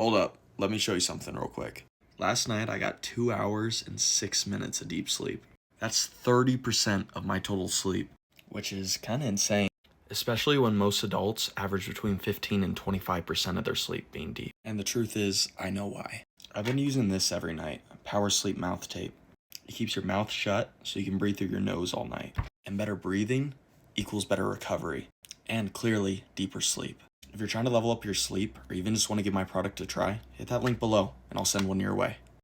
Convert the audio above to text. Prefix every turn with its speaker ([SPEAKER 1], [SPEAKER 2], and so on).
[SPEAKER 1] Hold up, let me show you something real quick. Last night I got 2 hours and 6 minutes of deep sleep. That's 30% of my total sleep, which is kind of insane, especially when most adults average between 15 and 25% of their sleep being deep. And the truth is, I know why. I've been using this every night, Power Sleep mouth tape. It keeps your mouth shut so you can breathe through your nose all night. And better breathing equals better recovery, and clearly deeper sleep. If you're trying to level up your sleep, or even just want to give my product a try, hit that link below and I'll send one your way.